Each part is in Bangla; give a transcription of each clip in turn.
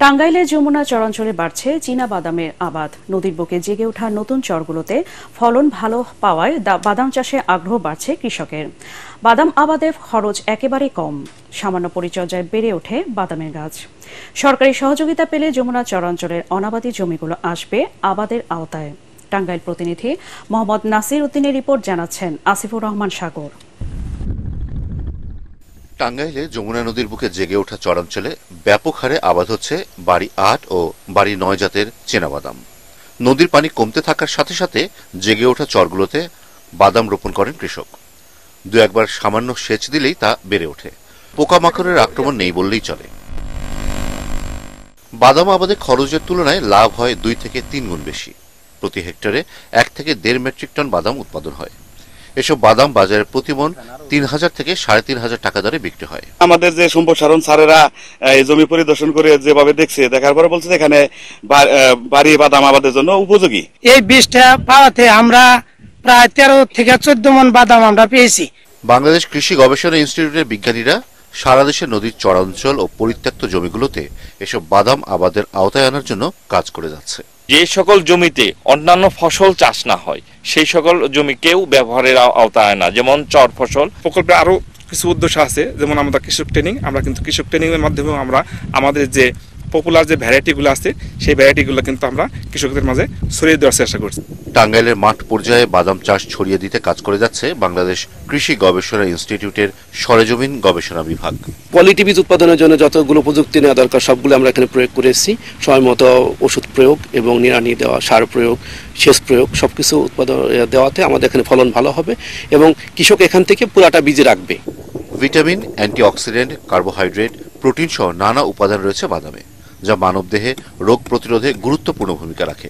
টাঙ্গাইলের যমুনা চরাঞ্চলে বাড়ছে চীনা বাদামের আবাদ। নদীর বুকে জেগে ওঠা নতুন চরগুলোতে ফলন ভালো পাওয়ায় বাদাম চাষে আগ্রহ বাড়ছে কৃষকের। বাদাম আবাদে খরচ একেবারে কম, সামান্য পরিচর্যায় বেড়ে ওঠে বাদামের গাছ। সরকারি সহযোগিতা পেলে যমুনা চরাঞ্চলের অনাবাদী জমিগুলো আসবে আবাদের আওতায়। টাঙ্গাইল প্রতিনিধি মোহাম্মদ নাসির উদ্দিনের রিপোর্ট জানাচ্ছেন আসিফুর রহমান সাগর। টাঙ্গাইলে যমুনা নদীর বুকে জেগে ওঠা চরাঞ্চলে ব্যাপক হারে আবাদ হচ্ছে বাড়ি ৮ ও বাড়ি ৯ জাতের চীনাবাদাম। নদীর পানি কমতে থাকার সাথে সাথে জেগে ওঠা চরগুলোতে বাদাম রোপণ করেন কৃষক। দু একবার সামান্য সেচ দিলেই তা বেড়ে ওঠে। পোকামাকড়ের আক্রমণ নেই বললেই চলে। বাদাম আবাদে খরচের তুলনায় লাভ হয় ২ থেকে ৩ গুণ বেশি। প্রতি হেক্টরে ১ থেকে ১.৫ মেট্রিক টন বাদাম উৎপাদন হয়। এসব বাদাম বাজারে প্রতিমন ৩,০০০ থেকে ৩,৫০০ টাকা দরে বিক্রি হয়। আমাদের যে সম্প্রসারণ স্যারেরা জমি পরিদর্শন করে যেভাবে দেখছে, দেখার পরে বলছে এখানে বাড়ি বাদাম আবাদের জন্য উপযোগী। এই বীজটা পাওয়াতে আমরা প্রায় ১৩ থেকে ১৪ মণ বাদাম আমরা পেয়েছি। বাংলাদেশ কৃষি গবেষণা ইনস্টিটিউটের বিজ্ঞানীরা সারা দেশে নদীর চরাঞ্চল ও পরিত্যক্ত জমিগুলোতে এসব বাদাম আবাদের আওতায় আনার জন্য কাজ করে যাচ্ছে। যে সকল জমিতে অন্যান্য ফসল চাষ না হয় সেই সকল জমিকেও ব্যবহারের আওতায় আনা, যেমন চর ফসল। প্রকল্পে আরো কিছু উদ্দেশ্য আছে, যেমন আমরা কৃষক ট্রেনিং, আমরা কিন্তু কৃষক ট্রেনিং এর মাধ্যমে আমরা আমাদের যে পপুলার যে ভ্যারাইটিগুলো আছে সেই ভ্যারাইটিগুলো কিন্তু আমরা কৃষকদের মাঝে ছড়িয়ে দেওয়ার চেষ্টা করছি। টাঙ্গাইলের মাঠ পর্যায়ে বাদাম চাষ ছড়িয়ে দিতে কাজ করে যাচ্ছে বাংলাদেশ কৃষি গবেষণা ইনস্টিটিউটের সরেজমিন গবেষণা বিভাগ। কোয়ালিটি বীজ উৎপাদনের জন্য যতগুলো প্রযুক্তি নেওয়া দরকার সবগুলো আমরা এখানে প্রয়োগ করেছি। সময় মতো ওষুধ প্রয়োগ এবং নিড়ানি দেওয়া, সার প্রয়োগ, সেচ প্রয়োগ সবকিছু উৎপাদন দেওয়াতে আমাদের এখানে ফলন ভালো হবে এবং কৃষক এখান থেকে পুরাটা বীজ রাখবে। ভিটামিন, অ্যান্টিঅক্সিডেন্ট, কার্বোহাইড্রেট, প্রোটিন সহ নানা উপাদান রয়েছে বাদামে, যা মানবদেহে রোগ প্রতিরোধে গুরুত্বপূর্ণ ভূমিকা রাখে।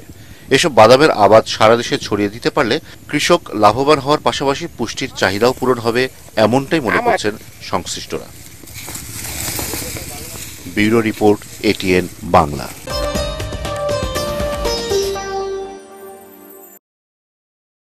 এসব বাদামের আবাদ সারা দেশে ছড়িয়ে দিতে পারলে কৃষক লাভবান হওয়ার পাশাপাশি পুষ্টির চাহিদাও পূরণ হবে, এমনটাই মনে করছেন সংশ্লিষ্টরা। Bureau report, ATN Bangla.